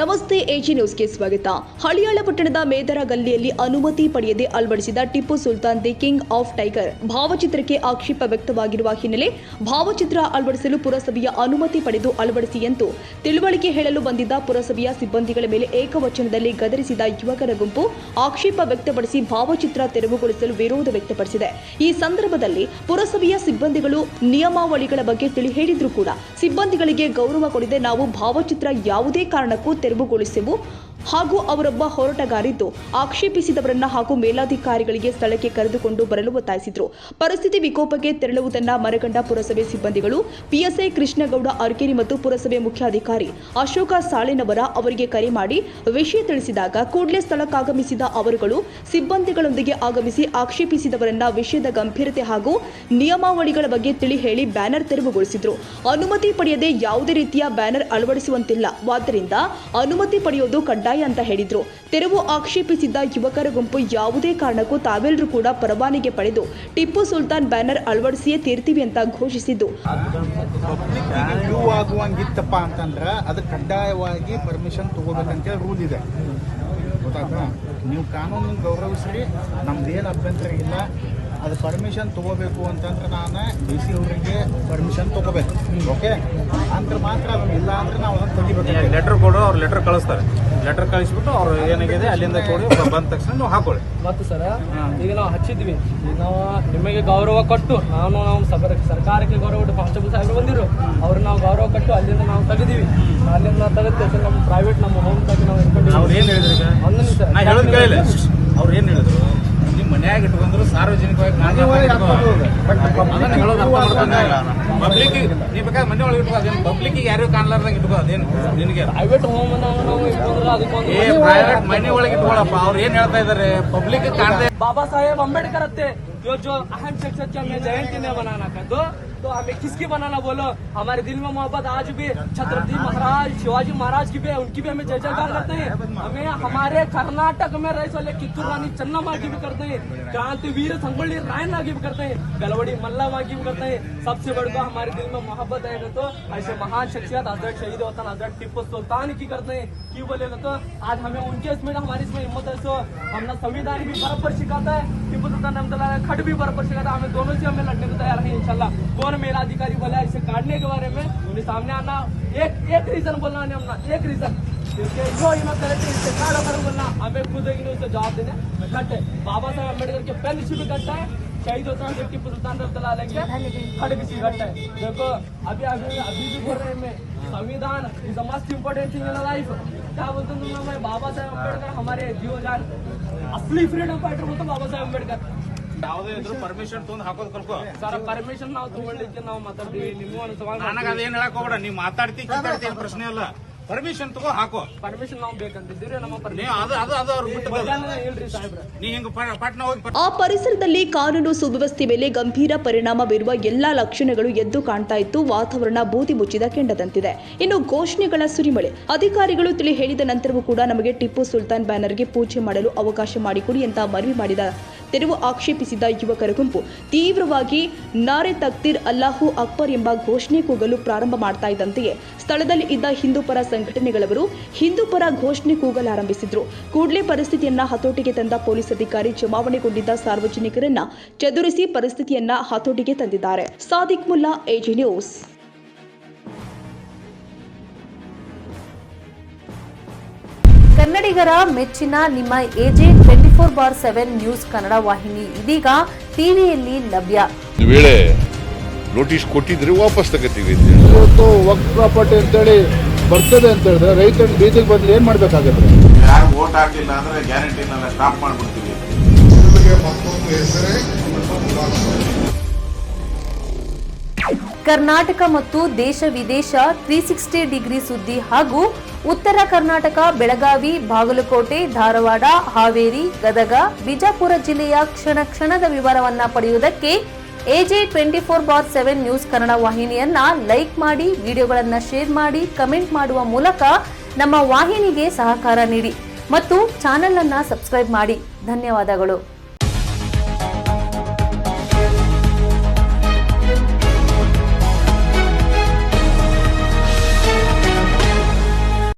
ನಮಸ್ತೆ ಎಜಿ ನ್ಯೂಸ್ಗೆ ಸ್ವಾಗತ. ಹಳಿಯಾಳ ಪಟ್ಟಣದ ಮೇದರ ಗಲ್ಲಿಯಲ್ಲಿ ಅನುಮತಿ ಪಡೆಯದೆ ಅಳವಡಿಸಿದ Tipu Sultan the king of tiger ಭಾವಚಿತ್ರಕ್ಕೆ ಆಕ್ಷೇಪ ವ್ಯಕ್ತವಾಗಿರುವ ಹಿನ್ನೆಲೆ ಭಾವಚಿತ್ರ ಅಳವಡಿಸಲು ಪುರಸಭೆಯ ಅನುಮತಿ ಪಡೆದು ಅಳವಡಿಸಿ ಎಂದು ತಿಳುವಳಿಕೆ ಹೇಳಲು ಬಂದಿದ್ದ ಪುರಸಭೆಯ ಸಿಬ್ಬಂದಿಗಳ ಮೇಲೆ ಏಕವಚನದಲ್ಲಿ ಗದರಿಸಿದ ಯುವಕರ ಗುಂಪು ಆಕ್ಷೇಪ ವ್ಯಕ್ತಪಡಿಸಿ ಭಾವಚಿತ್ರ ತೆರವುಗೊಳಿಸಲು ವಿರೋಧ ವ್ಯಕ್ತಪಡಿಸಿದೆ. ಈ ಸಂದರ್ಭದಲ್ಲಿ ಪುರಸಭೆಯ ಸಿಬ್ಬಂದಿಗಳು ನಿಯಮಾವಳಿಗಳ ಬಗ್ಗೆ ತಿಳಿ ಹೇಳಿದ್ರು ಕೂಡ ಸಿಬ್ಬಂದಿಗಳಿಗೆ ಗೌರವ ಕೊಡದೆ ನಾವು ಭಾವಚಿತ್ರ ಯಾವುದೇ ಕಾರಣಕ್ಕೂ ತೆರವುಗೊಳಿಸೆವು ಹಾಗೂ ಅವರೊಬ್ಬ ಹೋರಾಟಗಾರಿದ್ದು ಆಕ್ಷೇಪಿಸಿದವರನ್ನ ಹಾಗೂ ಮೇಲಾಧಿಕಾರಿಗಳಿಗೆ ಸ್ಥಳಕ್ಕೆ ಕರೆದುಕೊಂಡು ಬರಲು ಒತ್ತಾಯಿಸಿದರು. ಪರಿಸ್ಥಿತಿ ವಿಕೋಪಕ್ಕೆ ತೆರಳುವುದನ್ನು ಮನಗಂಡ ಪುರಸಭೆ ಸಿಬ್ಬಂದಿಗಳು ಪಿಎಸ್ಐ ಕೃಷ್ಣಗೌಡ ಅರ್ಕೇರಿ ಮತ್ತು ಪುರಸಭೆ ಮುಖ್ಯಾಧಿಕಾರಿ ಅಶೋಕ ಸಾಳೆನವರ ಅವರಿಗೆ ಕರೆ ಮಾಡಿ ವಿಷಯ ತಿಳಿಸಿದಾಗ ಕೂಡಲೇ ಸ್ಥಳಕ್ಕಾಗಮಿಸಿದ ಅವರುಗಳು ಸಿಬ್ಬಂದಿಗಳೊಂದಿಗೆ ಆಗಮಿಸಿ ಆಕ್ಷೇಪಿಸಿದವರನ್ನ ವಿಷಯದ ಗಂಭೀರತೆ ಹಾಗೂ ನಿಯಮಾವಳಿಗಳ ಬಗ್ಗೆ ತಿಳಿ ಹೇಳಿ ಬ್ಯಾನರ್ ತೆರವುಗೊಳಿಸಿದರು. ಅನುಮತಿ ಪಡೆಯದೆ ಯಾವುದೇ ರೀತಿಯ ಬ್ಯಾನರ್ ಅಳವಡಿಸುವಂತಿಲ್ಲ, ಆದ್ದರಿಂದ ಅನುಮತಿ ಪಡೆಯುವುದು ಕಡ್ಡಾಯ ಅಂತ ಹೇಳಿದ್ರು. ತೆರವು ಆಕ್ಷೇಪಿಸಿದ್ದ ಯುವಕರ ಗುಂಪು ಯಾವುದೇ ಕಾರಣಕ್ಕೂ ತಾವೆಲ್ಲರೂ ಕೂಡ ಪರವಾನಗಿ ಪಡೆದು ಟಿಪ್ಪು ಸುಲ್ತಾನ್ ಬ್ಯಾನರ್ ಅಳವಡಿಸಿಯೇ ತೀರ್ತೀವಿ ಅಂತ ಘೋಷಿಸಿದ್ದು. ಆಗುವಂಗಿತ್ತಪ್ಪ ಅಂತಂದ್ರ ಅದು ಕಡ್ಡಾಯವಾಗಿ ಪರ್ಮಿಷನ್ ತಗೋಬೇಕಂತ ರೂಲ್ ಇದೆ, ಗೊತ್ತಾಗ್ತಾ? ನೀವು ಕಾನೂನು ಗೌರವಿಸ್ರಿ, ನಮ್ದೇನು ಅಭ್ಯಂತರ ಇಲ್ಲ. ಅದು ಪರ್ಮಿಷನ್ ತೊಗೋಬೇಕು ಅಂತಂದ್ರೆ ನಾನು ಡಿ ಸಿ ಅವರಿಗೆ ಪರ್ಮಿಷನ್ ತೊಗೋಬೇಕು, ಓಕೆ? ಅಂದ್ರೆ ಮಾತ್ರ ಅದನ್ನ ಇಲ್ಲ ಅಂದ್ರೆ ನಾವು ಅದನ್ನು ತೆಗಿಬೇಕು. ಲೆಟರ್ ಕೊಡು, ಅವ್ರು ಲೆಟರ್ ಕಳಿಸ್ತಾರೆ. ಲೆಟರ್ ಕಳಿಸ್ಬಿಟ್ಟು ಅವ್ರು ಏನಾಗಿದೆ ಅಲ್ಲಿಂದ ಕೊಡಿ, ಬಂದ ತಕ್ಷಣ ನೀವು ಹಾಕೊಳ್ಳಿ. ಮತ್ತು ಸರ್ ಈಗ ನಾವು ಹಚ್ಚಿದ್ವಿ, ಈಗ ನಾವು ನಿಮಗೆ ಗೌರವ ಕೊಟ್ಟು ನಾವು ಸರ್ಕಾರಕ್ಕೆ ಗೌರವ ಕೊಟ್ಟು ಕಾನ್ಸ್ಟೇಬಲ್ ಸಾಹೇಬರು ಬಂದಿರು, ಅವ್ರು ನಾವು ಗೌರವ ಕೊಟ್ಟು ಅಲ್ಲಿಂದ ನಾವು ತೆಗೆದಿವಿ. ಅಲ್ಲಿಂದ ತೆಗೆದ ನಮ್ಮ ಪ್ರೈವೇಟ್ ನಮ್ಮ ಹೋಮ್ ತಾಗಿ ನಾವು ಇಟ್ಕೊಂಡಿವಿ. ಅವ್ರು ಏನು ಹೇಳಿದ್ರು ಈಗ ನಾ ಹೇಳೋದು ಕೇಳಿಲ್ಲ. ಅವ್ರು ಏನು ಹೇಳಿದ್ರು, ನಿಮ್ಮ ಮನ್ಯಾಗ ಇಟ್ಕೊಂಡ್ರು ಸಾರ್ವಜನಿಕವಾಗಿ ಪಬ್ಲಿಕ್ ನೀ ಬೇಕಾದ್ರೆ ಮನೆ ಒಳಗೆ ಇಟ್ಕೋ, ಅದೇನು ಪಬ್ಲಿಕ್ ಯಾರು ಕಾಣ್ಲಾರ್ದಂಗೆ ಇಟ್ಕೋ, ಅದೇನು ನಿನಗೆ ಪ್ರೈವೇಟ್ ಹೋಮ್ ನಾವು ಇಟ್ಕೊಂಡ್ರೆ ಅದಕ್ಕೆ ಪ್ರೈವೇಟ್ ಮನೆ ಒಳಗೆ ಇಟ್ಕೊಳಪ್ಪ. ಅವ್ರು ಏನ್ ಹೇಳ್ತಾ ಇದಾರೆ, ಪಬ್ಲಿಕ್ ಕಾಣದೆ. बाबा साहेब अम्बेडकर थे जो अहम शख्सियत की हमें जयंती ने बनाना का तो हमें किसकी बनाना बोलो? हमारे दिल में मोहब्बत आज भी छत्रपति महाराज शिवाजी महाराज की भी है, उनकी भी हमें जय जयकार करते हैं. हमें हमारे कर्नाटक में रईस वाले कित्तूर रानी चन्नम्मा की भी करते हैं, क्रांतिवीर संगोली रायन्ना की भी करते हैं, गलवड़ी मल्लामा की भी करते हैं. सबसे बढ़कर हमारे दिल में मोहब्बत है तो ऐसे महान शख्सियत हजरत शहीद वतन हजरत टिप्पू सुल्तान की करते हैं. क्यों बोलेगा तो आज हमें उनके इसमें हमारी इसमें हिम्मत है. सो हमने संविधान भी बराबर सिखाता है, टिप्पू सुल्तान अहमदुल्लाह खट भी बराबर सिखाता है. हमें दोनों से हमें लड़ने को तैयार है इंशाल्लाह. कौन मेरा अधिकारी बोला इसे काटने के बारे में, उन्हें सामने आना. एक रीजन बोलना है हमने, एक रीजन जो इन्होंने करेक्ट इससे काट कर बोलना, हमें खुद उसे जवाब देने घट है. बाबा साहेब अम्बेडकर के पेन भी घटता है, शहीद होता है टिप्पू सुल्तान अहमदुल्लाह लेके खड़ किसी घटता है. देखो अभी भी बोल रहे हैं, संविधान is the most important thing in life. क्या बोलते हैं मैं, बाबा साहेब अम्बेडकर हमारे जीवजान असली फ्रीडम फाइटर बोलते बाबा साहेब अम्बेडकर. ಯಾವುದೇ ಇದ್ರು ಪರ್ಮಿಷನ್ ತೊಂದು ಹಾಕೋದು ಕಲ್ಕೋ ಸರ್. ಪರ್ಮಿಷನ್ ನಾವು ತಗೊಳ್ಳಿಕ್ಕೆ ನಾವು ಮಾತಾಡ್ತೀವಿ, ನಿಮ್ಮ ನನಗೆ ಅದೇನು ಹೇಳಕ್ ಹೋಗ್ಬೇಡ. ನೀವು ಮಾತಾಡ್ತಿ ಕಿತ್ತಾಡ್ತಿ ಪ್ರಶ್ನೆ ಅಲ್ಲ, ಪರ್ಮಿಷನ್ ತಗೋ ಹಾಕೋ. ಪರ್ಮಿಷನ್ ನಾವು ಬೇಕಂತಿದ್ದೀವಿ ನಮ್ಮ ನೀ ಹಿಂಗ ಪಟ್ನ ಹೋಗಿ. ಆ ಪರಿಸರದಲ್ಲಿ ಕಾನೂನು ಸುವ್ಯವಸ್ಥೆ ಮೇಲೆ ಗಂಭೀರ ಪರಿಣಾಮ ಬೀರುವ ಎಲ್ಲಾ ಲಕ್ಷಣಗಳು ಎದ್ದು ಕಾಣ್ತಾ ಇತ್ತು. ವಾತಾವರಣ ಬೂದಿ ಮುಚ್ಚಿದ ಕೆಂಡದಂತಿದೆ. ಇನ್ನು ಘೋಷಣೆಗಳ ಸುರಿಮಳೆ. ಅಧಿಕಾರಿಗಳು ತಿಳಿ ಹೇಳಿದ ನಂತರವೂ ಕೂಡ ನಮಗೆ ಟಿಪ್ಪು ಸುಲ್ತಾನ್ ಬ್ಯಾನರ್ಗೆ ಪೂಜೆ ಮಾಡಲು ಅವಕಾಶ ಮಾಡಿಕೊಡಿ ಅಂತ ಮನವಿ ಮಾಡಿದ ತೆರವು ಆಕ್ಷೇಪಿಸಿದ ಯುವಕರ ಗುಂಪು ತೀವ್ರವಾಗಿ ನಾರೆ ತಕ್ತೀರ್ ಅಲ್ಲಾಹು ಅಕ್ಬರ್ ಎಂಬ ಘೋಷಣೆ ಕೂಗಲು ಪ್ರಾರಂಭ ಮಾಡ್ತಾ ಇದ್ದಂತೆಯೇ ಸ್ಥಳದಲ್ಲಿ ಇದ್ದ ಹಿಂದೂಪರ ಸಂಘಟನೆಗಳವರು ಹಿಂದೂಪರ ಘೋಷಣೆ ಕೂಗಲಾರಂಭಿಸಿದ್ರು. ಕೂಡಲೇ ಪರಿಸ್ಥಿತಿಯನ್ನ ಹತೋಟಿಗೆ ತಂದ ಪೊಲೀಸ್ ಅಧಿಕಾರಿ ಜಮಾವಣೆಗೊಂಡಿದ್ದ ಸಾರ್ವಜನಿಕರನ್ನ ಚದುರಿಸಿ ಪರಿಸ್ಥಿತಿಯನ್ನ ಹತೋಟಿಗೆ ತಂದಿದ್ದಾರೆ. Sadiq Mulla, AG news. ಕನ್ನಡಿಗರ ಮೆಚ್ಚಿನ ನಿಮ್ಮ ಎಜೆ 24/7 ನ್ಯೂಸ್ ಕನ್ನಡ ವಾಹಿನಿ ಇದೀಗ ಟಿವಿಯಲ್ಲಿ ಲಭ್ಯ. ವೇಳೆ ನೋಟಿಸ್ ಕೊಟ್ಟಿದ್ರೆ ವಾಪಸ್ ತಗೋತೀವಿ. ಇವತ್ತು ವಕ್ಫ್ ಪ್ರಾಪರ್ಟಿ ಅಂತೇಳಿ ಬರ್ತದೆ ಅಂತ ಹೇಳಿದ್ರೆ ರೈತರ ಬೀದಿಗೆ ಬದಲು ಏನ್ ಮಾಡ್ಬೇಕಾಗತ್ತೆ? ಯಾರು ವೋಟ್ ಹಾಕಿಲ್ಲ ಅಂದ್ರೆ ಗ್ಯಾರಂಟಿನೆಲ್ಲ ಸ್ಟಾಪ್ ಮಾಡ್ಬಿಡ್ತೀವಿ. ಕರ್ನಾಟಕ ಮತ್ತು ದೇಶ ವಿದೇಶ 360 ಡಿಗ್ರಿ ಸುದ್ದಿ ಹಾಗೂ ಉತ್ತರ ಕರ್ನಾಟಕ ಬೆಳಗಾವಿ, ಬಾಗಲಕೋಟೆ, ಧಾರವಾಡ, ಹಾವೇರಿ, ಗದಗ, ಬಿಜಾಪುರ ಜಿಲ್ಲೆಯ ಕ್ಷಣ ಕ್ಷಣದ ವಿವರವನ್ನ ಪಡೆಯುವುದಕ್ಕೆ ಎಜೆ 24/7 ನ್ಯೂಸ್ ಕನ್ನಡ ವಾಹಿನಿಯನ್ನ ಲೈಕ್ ಮಾಡಿ, ವಿಡಿಯೋಗಳನ್ನ ಶೇರ್ ಮಾಡಿ, ಕಮೆಂಟ್ ಮಾಡುವ ಮೂಲಕ ನಮ್ಮ ವಾಹಿನಿಗೆ ಸಹಕಾರ ನೀಡಿ ಮತ್ತು ಚಾನೆಲ್ ಅನ್ನ ಸಬ್ಸ್ಕ್ರೈಬ್ ಮಾಡಿ. ಧನ್ಯವಾದಗಳು.